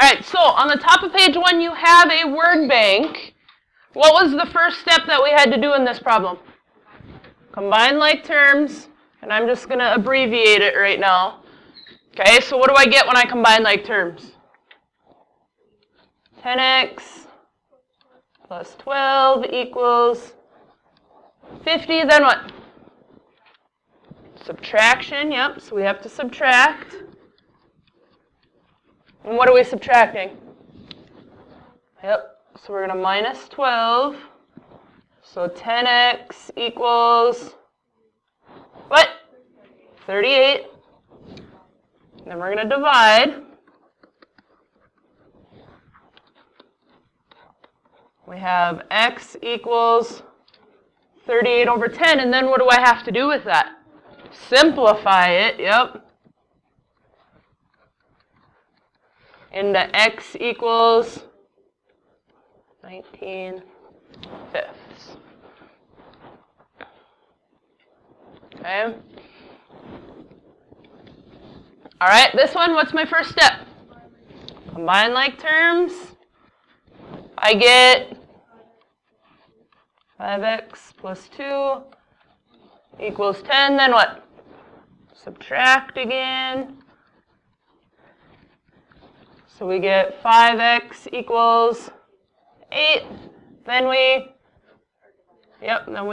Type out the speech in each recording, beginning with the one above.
right, so on the top of page 1, you have a word bank. What was the first step that we had to do in this problem? Combine like terms, and I'm just going to abbreviate it right now. Okay, so what do I get when I combine like terms? 10x plus 12 equals 50, then what? Subtraction, yep, so we have to subtract. And what are we subtracting? Yep, so we're going to minus 12. So 10x equals, what? 38. Then we're going to divide. We have x equals 38 over 10, and then what do I have to do with that? Simplify it, yep. Into x equals 19 fifths. Okay. All right, this one, what's my first step? Combine like terms. I get 5x plus 2 equals 10, then what? Subtract again. So we get 5x equals 8. Then we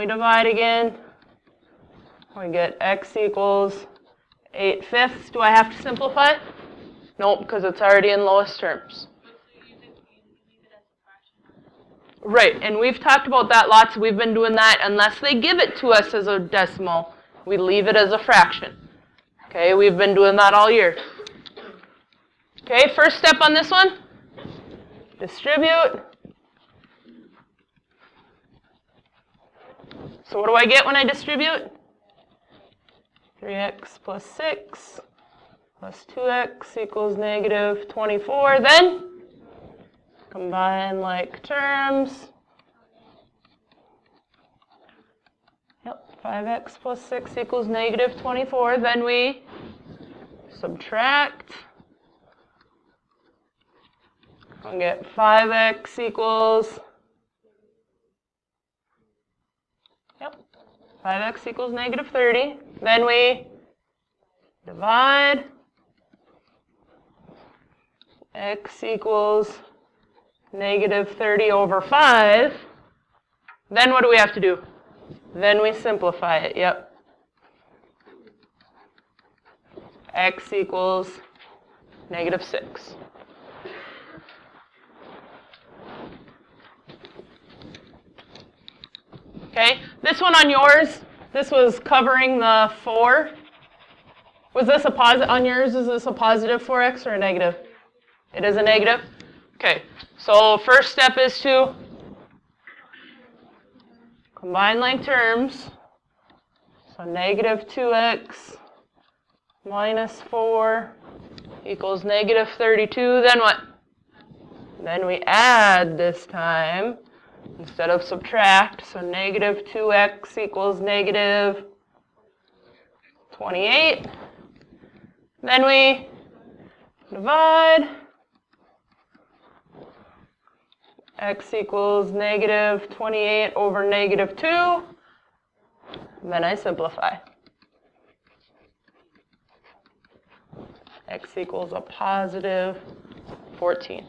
divide again. We get x equals 8 fifths. Do I have to simplify? Nope, because it's already in lowest terms. Right, and we've talked about that lots. We've been doing that. Unless they give it to us as a decimal, we leave it as a fraction. Okay, we've been doing that all year. Okay, first step on this one, distribute. So what do I get when I distribute? 3x plus 6 plus 2x equals negative 24. Then combine like terms. Yep, 5x plus 6 equals negative 24. Then we subtract. I'll get 5x equals, 5x equals negative 30. Then we divide. X equals negative 30 over 5. Then what do we have to do? Then we simplify it, yep. X equals negative 6. Okay, this one on yours, this was covering the 4. Was this a positive on yours? Is this a positive 4x or a negative? It is a negative? Okay, so first step is to combine like terms. So negative 2x minus 4 equals negative 32. Then what? Then we add this time instead of subtract. So negative 2x equals negative 28. Then we divide. X equals negative 28 over negative 2. And then I simplify. X equals a positive 14.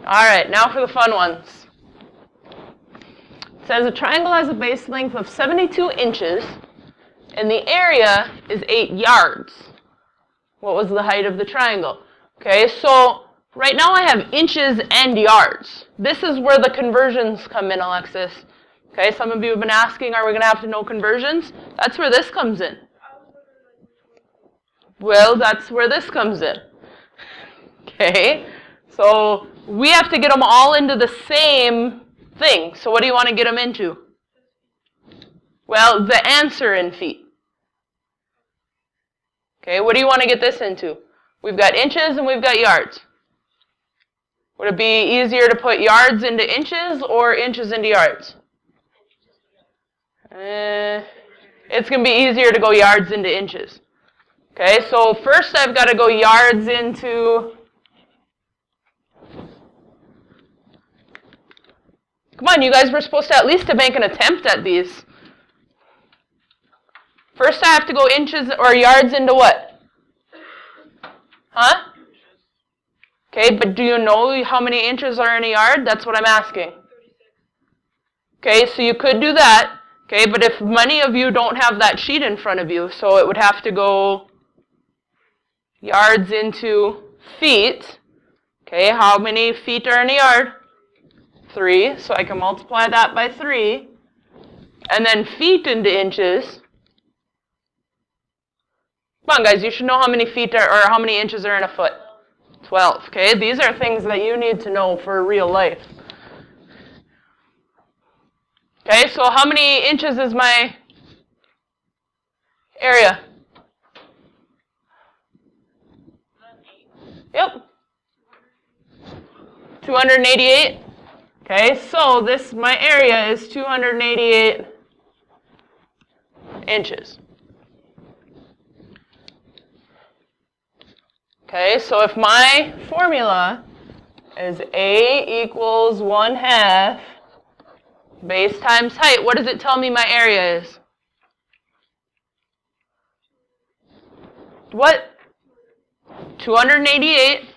All right, now for the fun ones. It says a triangle has a base length of 72 inches and the area is 8 yards. What was the height of the triangle? Okay, so right now I have inches and yards. This is where the conversions come in, Alexis. Okay, some of you have been asking, are we going to have to know conversions? That's where this comes in. Well, that's where this comes in. Okay, so we have to get them all into the same thing. So what do you want to get them into? Well, the answer in feet. Okay, what do you want to get this into? We've got inches and we've got yards. Would it be easier to put yards into inches or inches into yards? It's going to be easier to go yards into inches. Okay, so first I've got to go yards into... Come on, you guys were supposed to at least make an attempt at these. First I have to go inches or yards into what? Huh? Okay, but do you know how many inches are in a yard? That's what I'm asking. Okay, so you could do that. Okay, but if many of you don't have that sheet in front of you, so it would have to go yards into feet. Okay, how many feet are in a yard? 3, so I can multiply that by 3. And then feet into inches. Come on, guys, you should know how many feet are, or how many inches are in a foot. 12, okay? These are things that you need to know for real life. Okay, so how many inches is my area? Yep. 288. Okay, so my area is 288 inches. Okay, so if my formula is A equals 1/2 base times height, what does it tell me my area is? What? 288.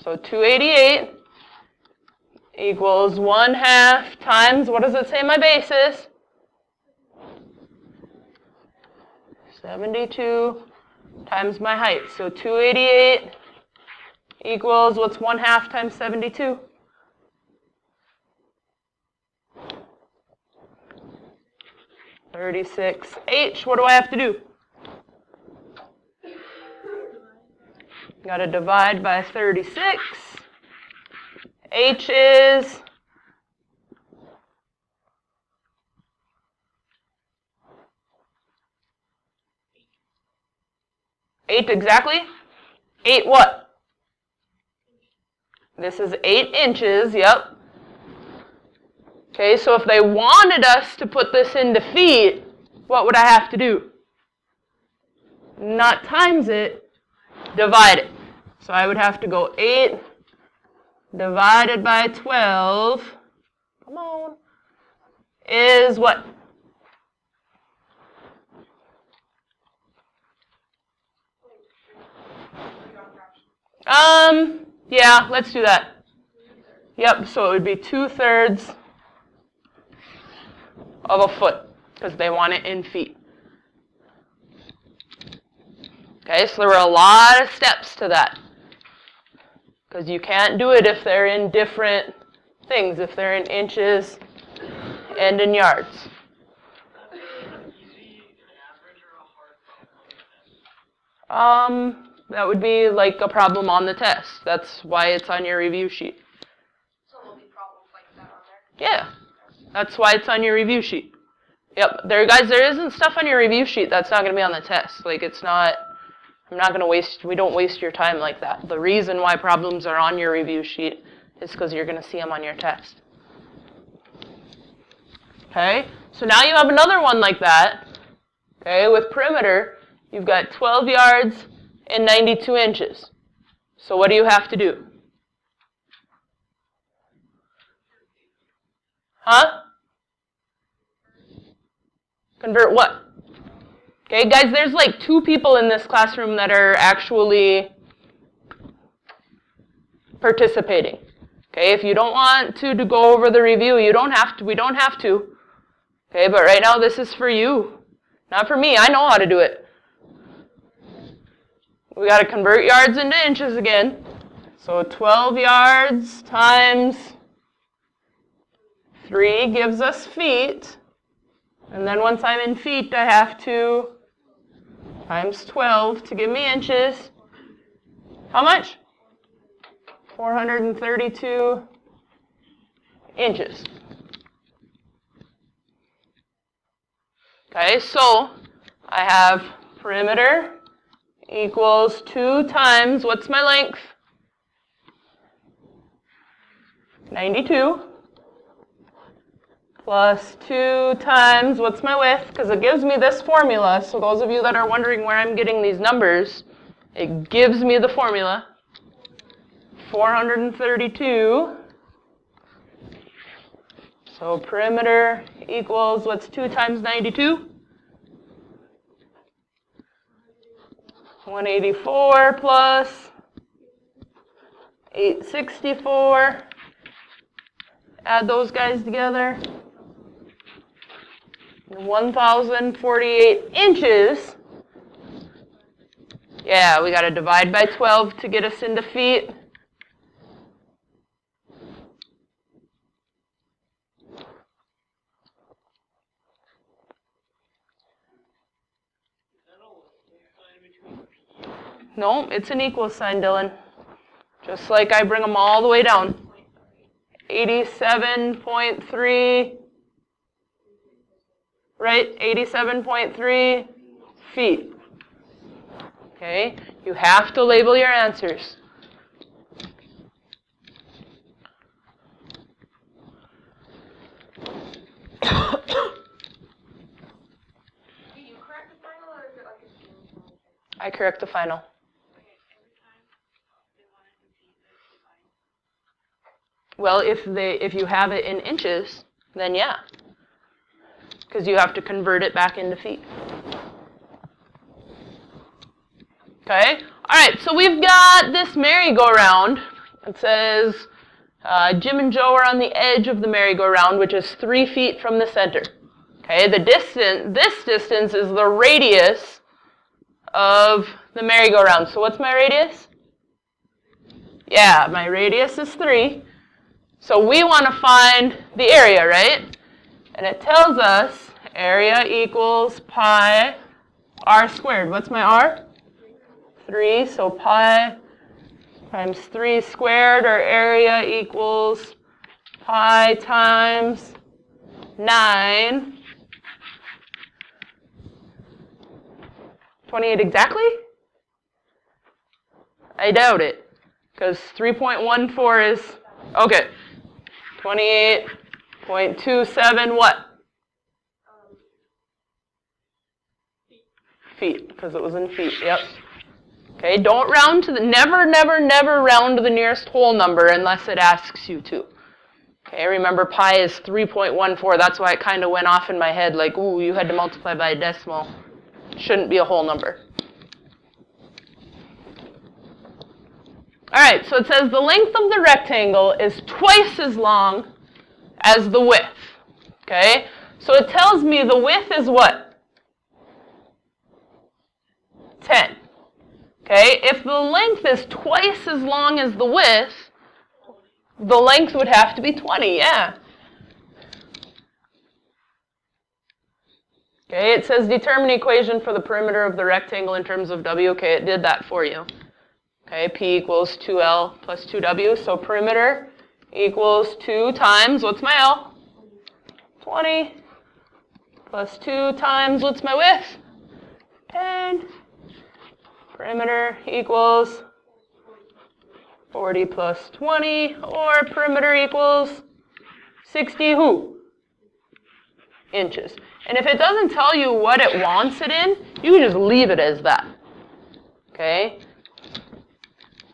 So 288 equals 1/2 times, what does it say my base is? 72 times my height. So 288 equals, what's 1/2 times 72? 36H. What do I have to do? Got to divide by 36. H is 8 exactly? 8 what? This is 8 inches, yep. Okay, so if they wanted us to put this into feet, what would I have to do? Not times it, divide it. So I would have to go 8 divided by 12, come on, is what? Yeah, let's do that. Yep, so it would be 2/3 of a foot, because they want it in feet. Okay, so there were a lot of steps to that. Because you can't do it if they're in different things, if they're in inches and in yards. That would be like a problem on the test. That's why it's on your review sheet. So there'll be problems like that on there? Yeah, that's why it's on your review sheet. Yep, there isn't stuff on your review sheet that's not going to be on the test. Like it's not, we don't waste your time like that. The reason why problems are on your review sheet is because you're going to see them on your test. Okay, so now you have another one like that. Okay, with perimeter, you've got 12 yards and 92 inches. So what do you have to do? Huh? Convert what? Okay, guys, there's like 2 people in this classroom that are actually participating. Okay, if you don't want to go over the review, you don't have to. We don't have to. Okay, but right now this is for you, not for me. I know how to do it. We got to convert yards into inches again. So 12 yards times 3 gives us feet. And then once I'm in feet, I have to times 12 to give me inches. How much? 432 inches. Okay, so I have perimeter equals 2 times, what's my length? 92 plus 2 times, what's my width? Because it gives me this formula. So those of you that are wondering where I'm getting these numbers, it gives me the formula. 432. So perimeter equals, what's 2 times 92? 184 plus 864. Add those guys together. 1,048 inches. Yeah, we got to divide by 12 to get us into feet. No, it's an equal sign, Dylan. Just like I bring them all the way down. 87.3, right? 87.3 feet. Okay, you have to label your answers. I correct the final. Well, if you have it in inches, then yeah. Because you have to convert it back into feet. Okay? All right, so we've got this merry-go-round. It says Jim and Joe are on the edge of the merry-go-round, which is 3 feet from the center. Okay, this distance is the radius of the merry-go-round. So what's my radius? Yeah, my radius is 3. So we want to find the area, right? And it tells us area equals pi r squared. What's my r? 3. So pi times 3 squared, or area equals pi times 9. 28 exactly? I doubt it, because 3.14 is, okay, 28.27 what? Feet, because it was in feet, yep. Okay, don't round to the, never round to the nearest whole number unless it asks you to. Okay, remember pi is 3.14, that's why it kind of went off in my head, like, ooh, you had to multiply by a decimal. Shouldn't be a whole number. All right, so it says the length of the rectangle is twice as long as the width. Okay, so it tells me the width is what? 10. Okay, if the length is twice as long as the width, the length would have to be 20, yeah. Okay, it says determine equation for the perimeter of the rectangle in terms of W. Okay, it did that for you. Okay, P equals 2L plus 2W. So perimeter equals 2 times, what's my L? 20 plus 2 times, what's my width? 10. Perimeter equals 40 plus 20, or perimeter equals 60 who? Inches. And if it doesn't tell you what it wants it in, you can just leave it as that. Okay?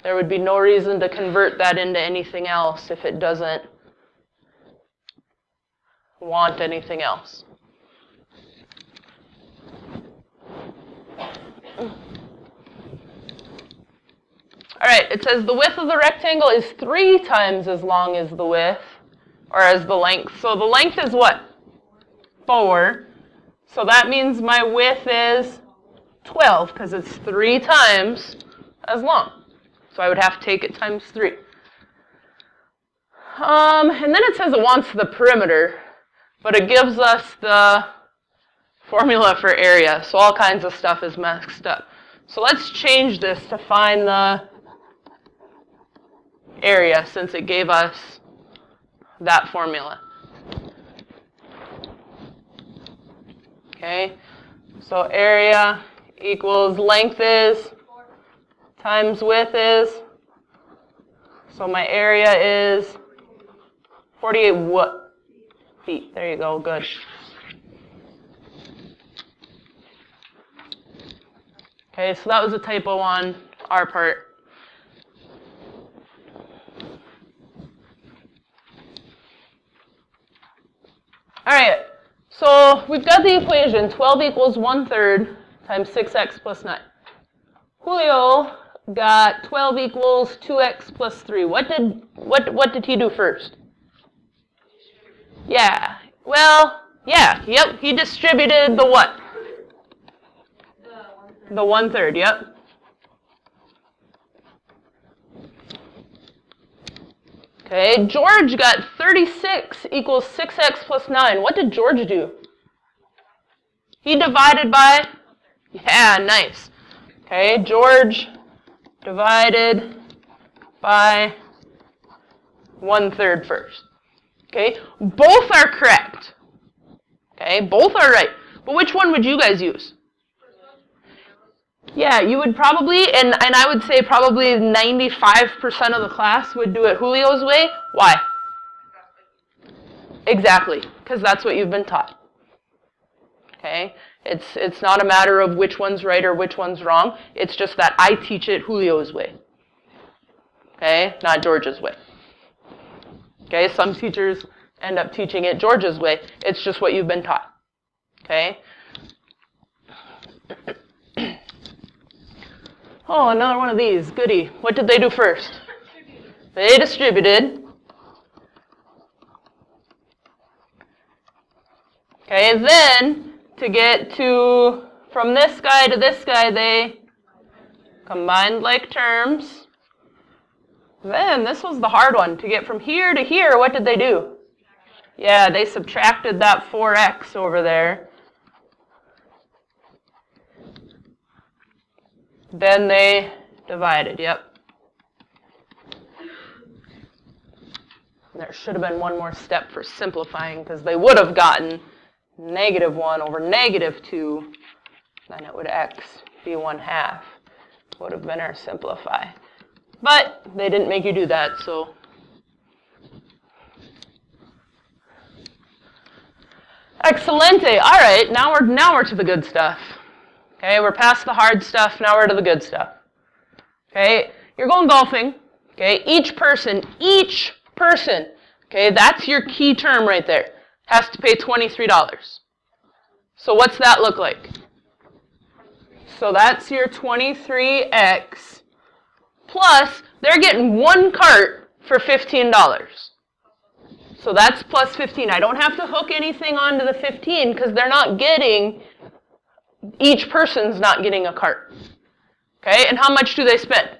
There would be no reason to convert that into anything else if it doesn't want anything else. All right, it says the width of the rectangle is 3 times as long as the width, or as the length. So the length is what? 4. So that means my width is 12, because it's 3 times as long. So I would have to take it times 3. And then it says it wants the perimeter, but it gives us the formula for area. So all kinds of stuff is messed up. So let's change this to find the area, since it gave us that formula. Okay, so area equals length is times width is. So my area is 48 what? feet. There you go, good. Okay, so that was a typo on our part. All right, so we've got the equation 12 equals 1/3 times 6x plus 9. Julio got 12 equals 2x plus 3. What did he do first? Yeah, well, yeah, yep, he distributed the what? The 1/3, yep. Okay, George got 36 equals 6x plus 9. What did George do? He divided by, yeah, nice. Okay, George divided by 1/3 first. Okay, both are correct. Okay, both are right. But which one would you guys use? Yeah, you would probably, and I would say probably 95% of the class would do it Julio's way. Why? Exactly, because that's what you've been taught. Okay, it's not a matter of which one's right or which one's wrong. It's just that I teach it Julio's way. Okay, not George's way. Okay, some teachers end up teaching it George's way. It's just what you've been taught. Okay. Oh, another one of these. Goody. What did they do first? They distributed. Okay, then to get to from this guy to this guy, they combined like terms. Then this was the hard one. To get from here to here, what did they do? Yeah, they subtracted that 4x over there. Then they divided, yep. There should have been one more step for simplifying because they would have gotten -1 over -2. Then it would x be 1/2. Would have been our simplify. But they didn't make you do that, so. Excelente. All right, now we're to the good stuff. Okay, we're past the hard stuff, now we're to the good stuff. Okay, you're going golfing. Okay, each person, okay, that's your key term right there, has to pay $23. So what's that look like? So that's your 23x plus, they're getting one cart for $15. So that's plus 15. I don't have to hook anything onto the 15 because they're not getting, each person's not getting a cart. Okay, and how much do they spend?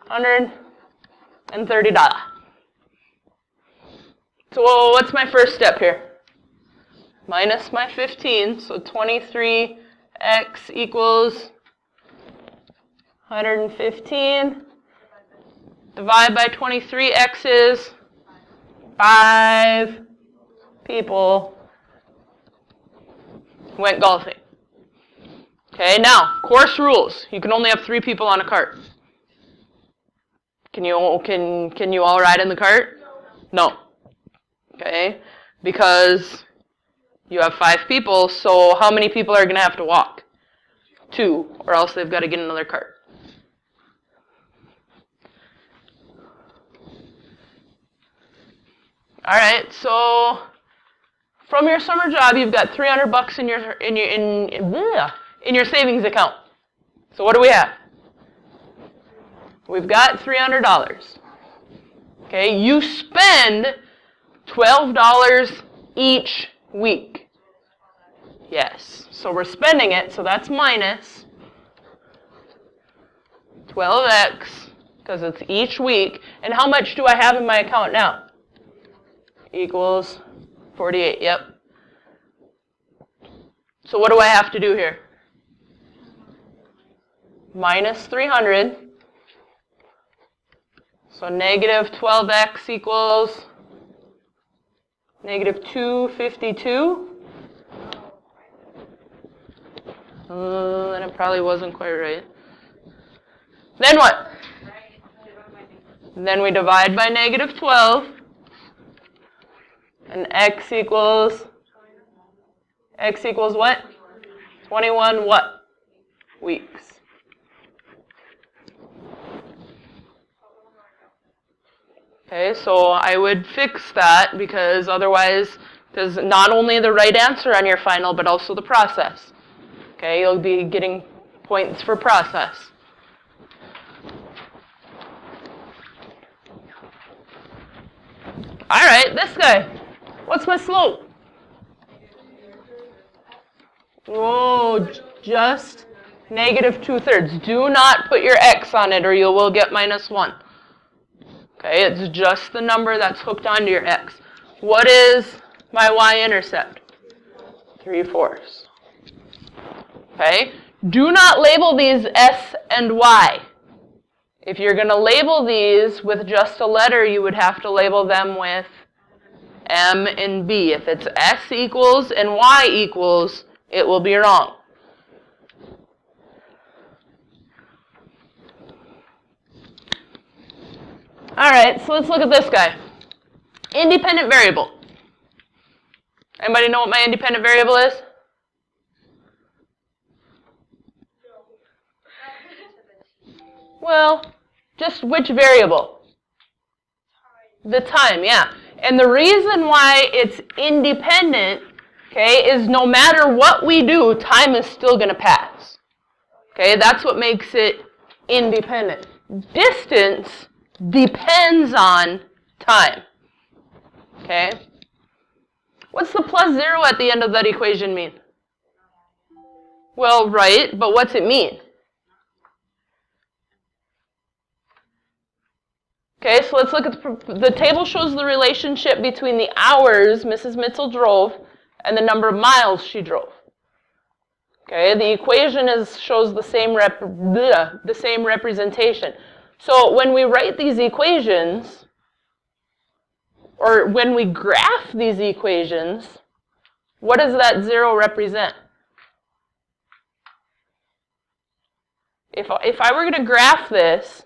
$130. So what's my first step here? Minus my 15, so 23x equals 115. Divide by 23x is 5 people went golfing. Okay, now, course rules. You can only have 3 people on a cart. Can you all ride in the cart? No. Okay, because you have 5 people, so how many people are going to have to walk? 2, or else they've got to get another cart. All right, so from your summer job, you've got $300 in your savings account. So what do we have? We've got $300. Okay, you spend $12 each week. Yes, so we're spending it, so that's minus 12x, because it's each week. And how much do I have in my account now? Equals 48, yep. So what do I have to do here? Minus 300. So negative 12x equals negative 252. Then it probably wasn't quite right. Then what? Then we divide by negative 12. And x equals what? 21 what? Weeks. Okay, so I would fix that because otherwise there's not only the right answer on your final, but also the process. Okay, you'll be getting points for process. All right, this guy. What's my slope? Oh, just negative 2/3. Do not put your x on it or you will get -1. Okay, it's just the number that's hooked onto your x. What is my y-intercept? 3/4. Okay, do not label these s and y. If you're going to label these with just a letter, you would have to label them with M and B. If it's S equals and Y equals, it will be wrong. All right, so let's look at this guy. Independent variable. Anybody know what my independent variable is? Well, just which variable? The time, yeah. And the reason why it's independent, okay, is no matter what we do, time is still going to pass. Okay, that's what makes it independent. Distance depends on time. Okay? What's the +0 at the end of that equation mean? Well, right, but what's it mean? Okay, so let's look at the table shows the relationship between the hours Mrs. Mitzel drove and the number of miles she drove. Okay, the equation shows the same representation. So when we write these equations, or when we graph these equations, what does that 0 represent? If I were going to graph this,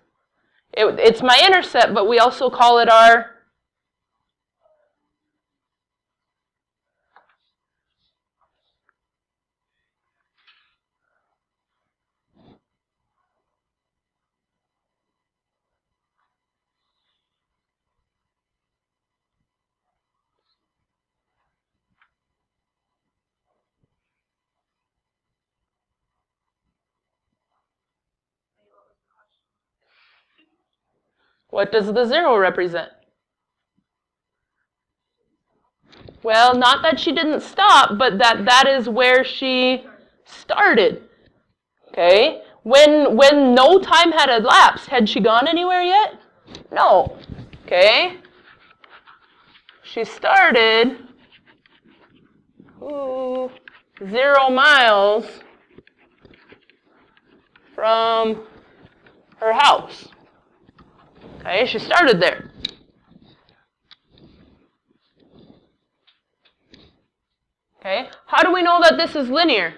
it's my intercept, but we also call it our what does the 0 represent? Well, not that she didn't stop, but that is where she started. Okay? When no time had elapsed, had she gone anywhere yet? No. Okay? She started 0 miles from her house. Okay, she started there. Okay, how do we know that this is linear?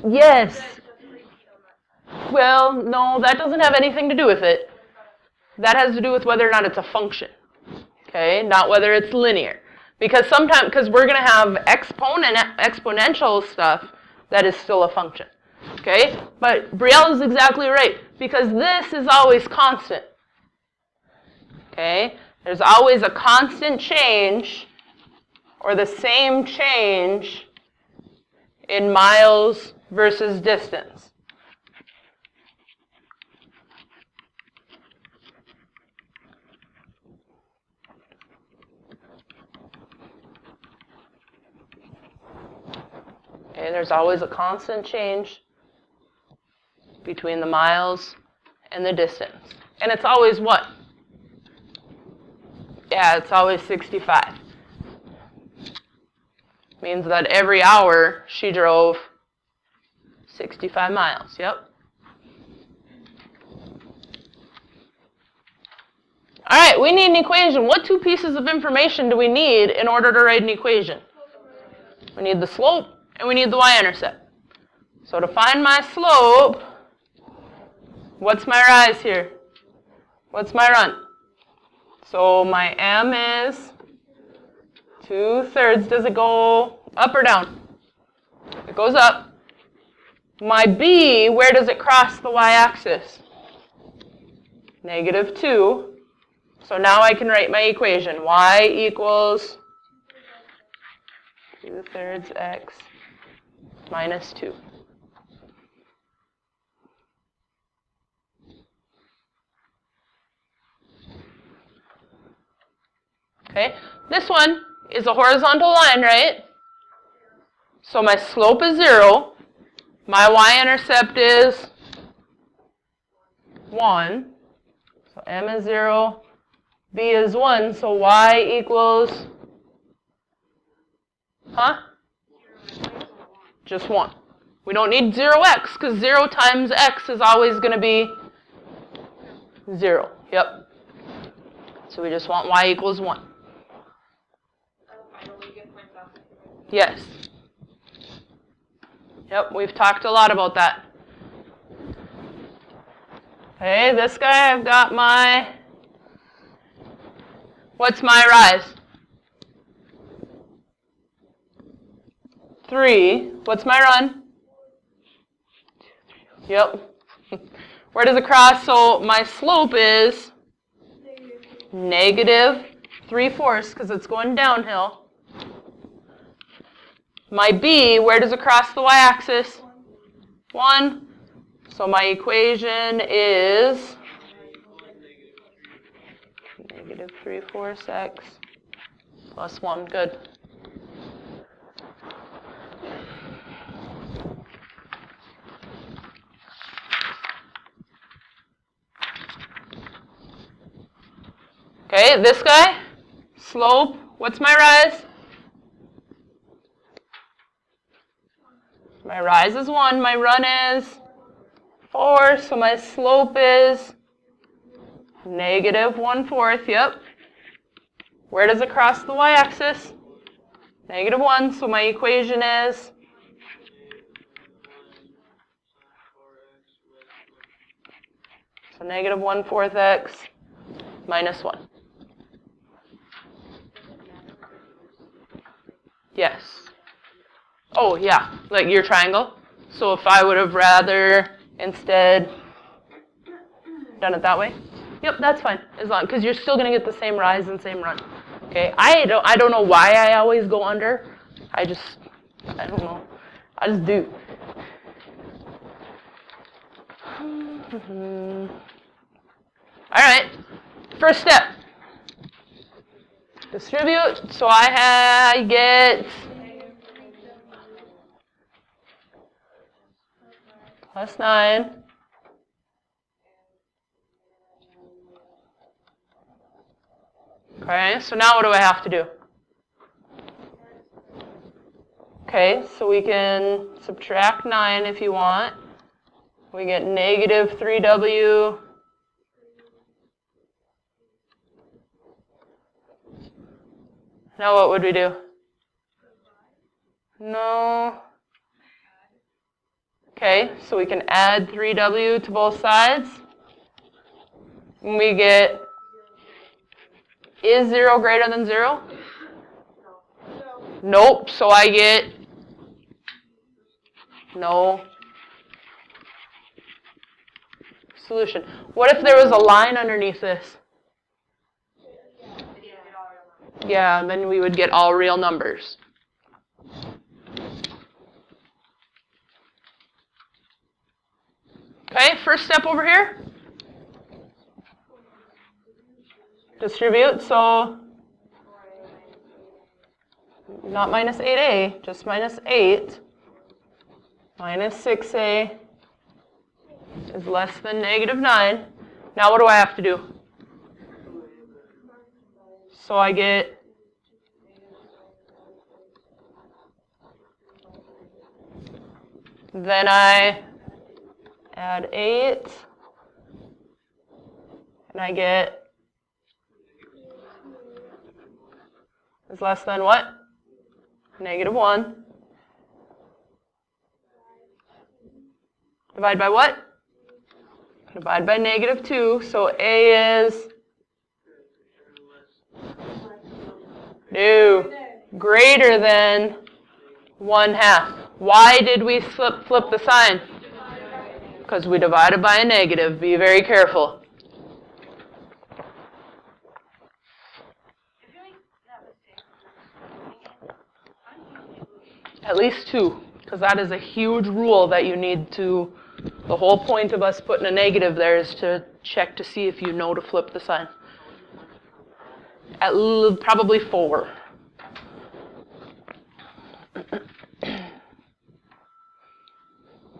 Yes. Well, no, that doesn't have anything to do with it. That has to do with whether or not it's a function. Okay, not whether it's linear. Because we're going to have exponential stuff that is still a function. Okay, but Brielle is exactly right, because this is always constant. Okay, there's always a constant change or the same change in miles versus distance. Okay, there's always a constant change between the miles and the distance. And it's always what? Yeah, it's always 65. Means that every hour she drove 65 miles. Yep. All right, we need an equation. What two pieces of information do we need in order to write an equation? We need the slope and we need the y-intercept. So to find my slope, What's my rise here? What's my run? So my m is 2/3. Does it go up or down? It goes up. My b, where does it cross the y-axis? -2. So now I can write my equation. Y equals 2/3 x minus 2. Okay, this one is a horizontal line, right? So my slope is 0. My y-intercept is 1. So m is 0, b is 1, so y equals, just 1. We don't need 0x, because 0 times x is always going to be 0. Yep. So we just want y equals 1. Yes. Yep, we've talked a lot about that. Okay, this guy, I've got my, what's my rise? 3. What's my run? Yep. Where does it cross? So my slope is -3/4 because it's going downhill. My b, where does it cross the y-axis? 1. So my equation is -3/4 x plus 1. Good. Okay, this guy, slope, what's my rise? My rise is 1, my run is 4, so my slope is -1/4, yep. Where does it cross the y-axis? -1, so my equation is so -1/4 x minus 1. Yes. Oh, yeah, like your triangle. So if I would have rather instead done it that way, yep, that's fine. As long, because you're still going to get the same rise and same run. Okay, I don't know why I always go under. I don't know. I just do. All right, first step. Distribute, so I get plus 9. Okay, so now what do I have to do? Okay, so we can subtract 9 if you want. We get -3w. Now what would we do? No. Okay, so we can add 3w to both sides. And we get, is 0 greater than 0? Nope, so I get no solution. What if there was a line underneath this? Yeah, then we would get all real numbers. Okay, first step over here. Distribute, so not minus 8a, just minus 8. Minus 6a is less than -9. Now what do I have to do? So I get then I add 8 and I get is less than what? -1. Divide by what? Divide by negative 2, so A is no, greater than 1/2. Why did we flip the sign? Because we divided by a negative. Be very careful. At least 2, because that is a huge rule that you need to, the whole point of us putting a negative there is to check to see if you know to flip the sign. At probably 4.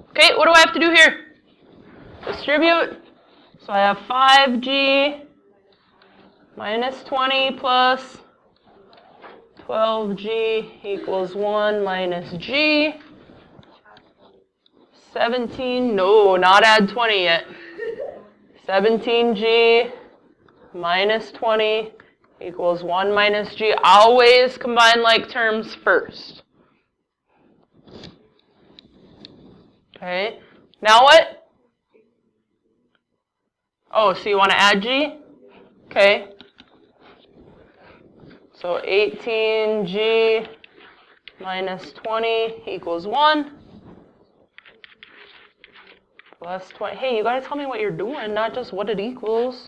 Okay, what do I have to do here? Distribute. So I have 5g minus 20 plus 12g equals 1 minus g. 17, no, not add 20 yet. 17g minus 20 equals 1 minus g. Always combine like terms first. Okay, now what? Oh, so you want to add g? Okay. So 18g minus 20 equals 1. Plus 20. Hey, you got to tell me what you're doing, not just what it equals.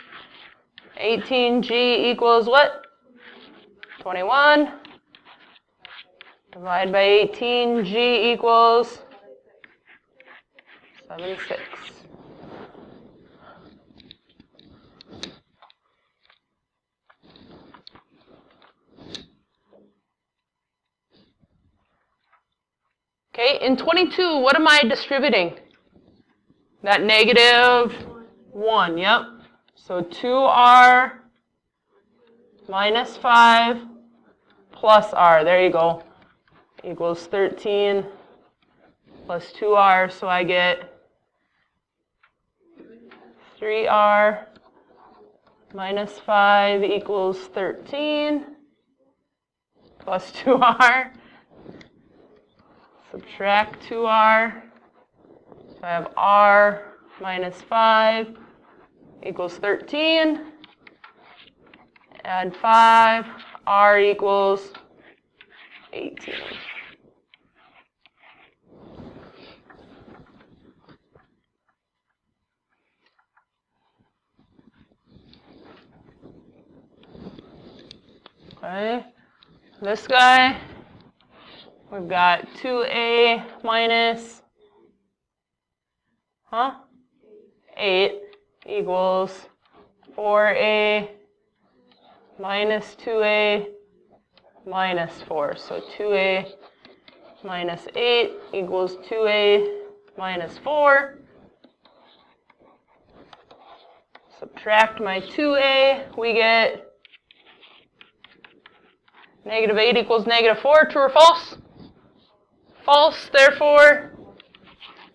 18g equals what? 21. Divide by 18g equals 76. Okay, in 22, what am I distributing? That negative 1, yep. So 2r minus 5 plus r, there you go, equals 13 plus 2r, so I get 3r minus 5 equals 13 plus 2r. Subtract 2r. So I have r minus 5 equals 13. Add 5. R equals 18. Okay, this guy, we've got 2a minus, 8 equals 4a minus 2a minus 4. So 2a minus 8 equals 2a minus 4. Subtract my 2a, we get negative 8 equals negative 4. True or false? False, therefore,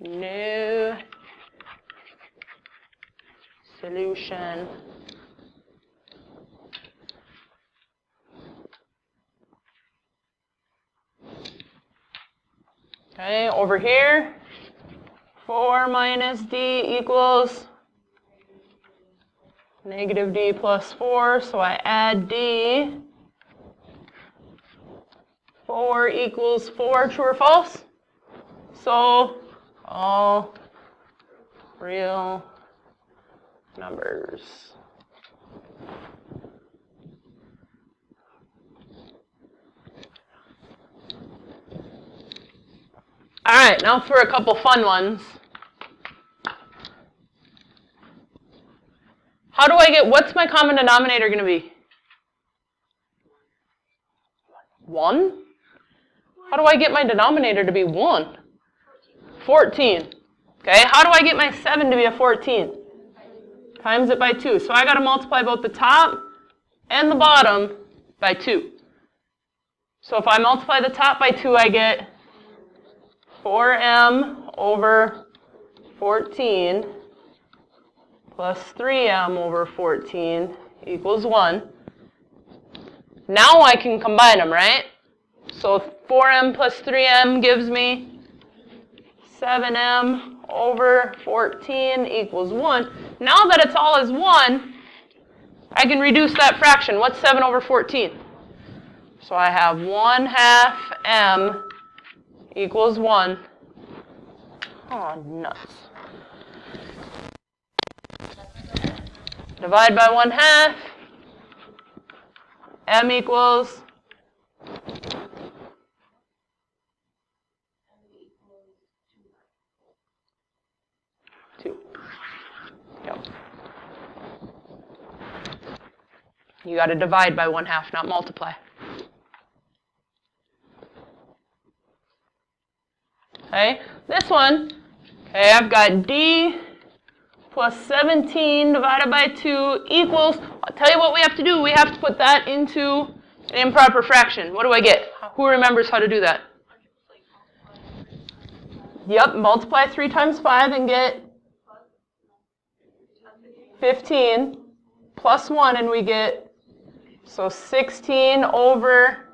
no solution. Okay, over here, 4 minus d equals negative d plus 4, so I add d. 4 equals 4, true or false? So, all real numbers. All right, now for a couple fun ones. How do I get, what's my common denominator going to be? 1? How do I get my denominator to be 1? 14. Okay, how do I get my 7 to be a 14? Times it by 2. So I got to multiply both the top and the bottom by 2. So if I multiply the top by 2, I get 4m over 14 plus 3m over 14 equals 1. Now I can combine them, right? So 4m plus 3m gives me 7m over 14 equals 1. now that it's all as 1, I can reduce that fraction. What's 7 over 14? So I have 1/2 m equals 1. Oh, nuts. Divide by 1/2. M equals 2. Yep. You got to divide by 1/2, not multiply. Okay, this one, okay, I've got D plus 17 divided by 2 equals, I'll tell you what we have to do. We have to put that into an improper fraction. What do I get? Who remembers how to do that? Yep, multiply 3 times 5 and get 15 plus 1, and we get, so 16 over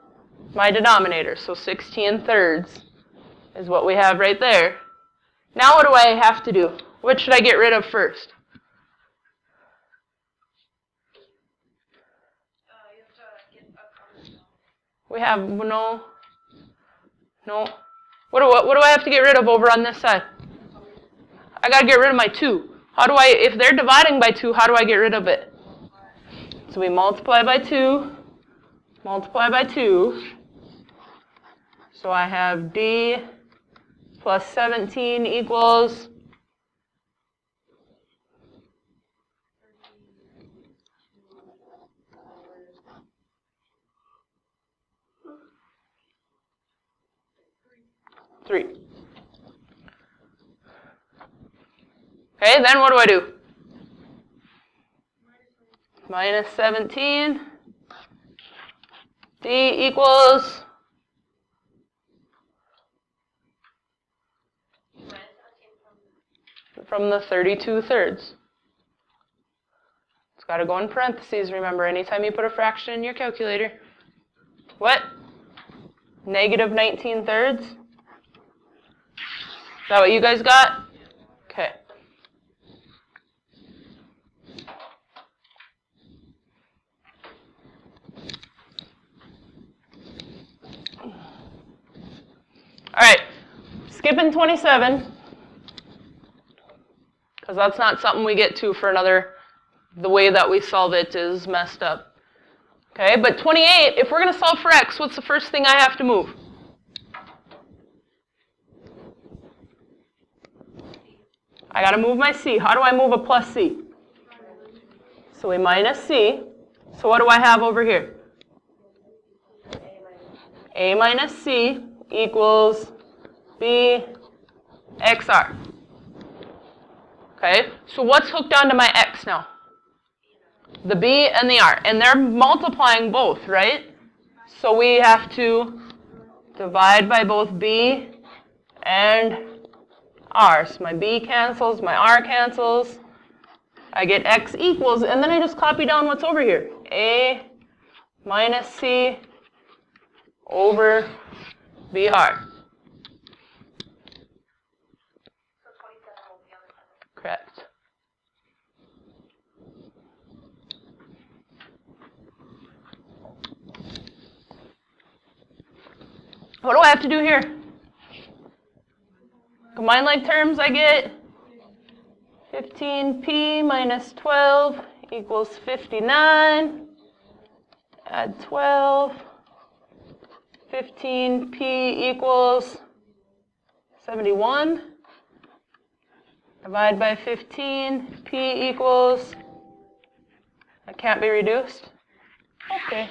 my denominator, so 16 thirds is what we have right there. Now what do I have to do? What should I get rid of first? You have to get a common. We have no. What do I have to get rid of over on this side? I got to get rid of my 2. How do I, if they're dividing by 2, how do I get rid of it? So we multiply by 2, multiply by 2. So I have D plus 17 equals 3. Okay, then what do I do? Minus 17. D equals from the 32 thirds. It's got to go in parentheses, remember, anytime you put a fraction in your calculator. What? Negative 19 thirds? Is that what you guys got? Okay. All right, skipping 27, because that's not something we get to for another, the way that we solve it is messed up. Okay, but 28, if we're going to solve for x, what's the first thing I have to move? I got to move my c. How do I move a plus c? So we minus c. So what do I have over here? A minus c equals b xr. Okay, so what's hooked onto my x now? The b and the r. And they're multiplying both, right? So we have to divide by both b and r. So my b cancels, my r cancels. I get x equals, and then I just copy down what's over here. A minus c over br. So 27 will be on the other. Correct. What do I have to do here? Combine like terms, I get 15p minus 12 equals 59. Add 12. 15p equals 71. Divide by 15, p equals, that can't be reduced? Okay.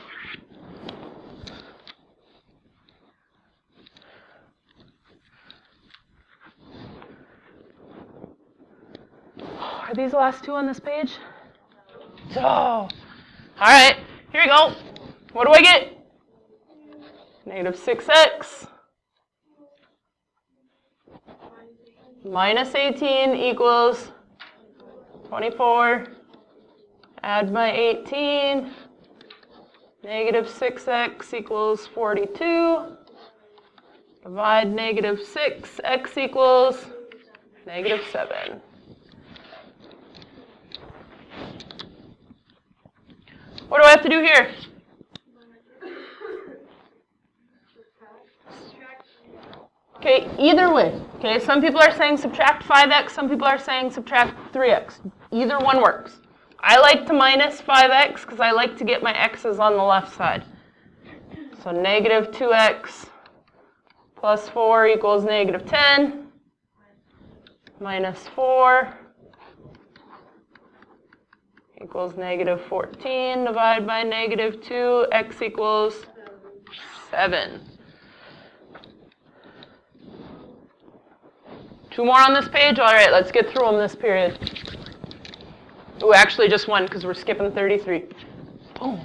Are these the last two on this page? Oh. All right, here we go. What do I get? Negative 6x minus 18 equals 24. Add my 18. Negative 6x equals 42. Divide negative 6, x equals negative 7. What do I have to do here? Okay, either way. Okay, some people are saying subtract 5x, some people are saying subtract 3x. Either one works. I like to minus 5x because I like to get my x's on the left side. So negative 2x plus 4 equals negative 10 minus 4 equals negative 14. Divide by negative 2, x equals 7. 2 more on this page? All right, let's get through them this period. Oh, actually just 1 because we're skipping 33. Boom.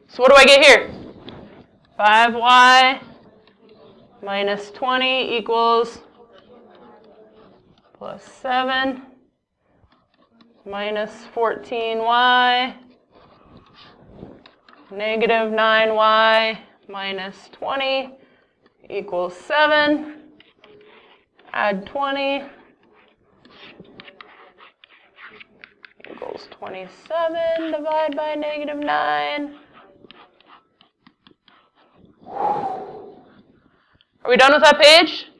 So what do I get here? 5y minus 20 equals plus 7 minus 14y negative 9y minus 20 equals 7. Add 20 equals 27. Divide by negative 9. Are we done with that page?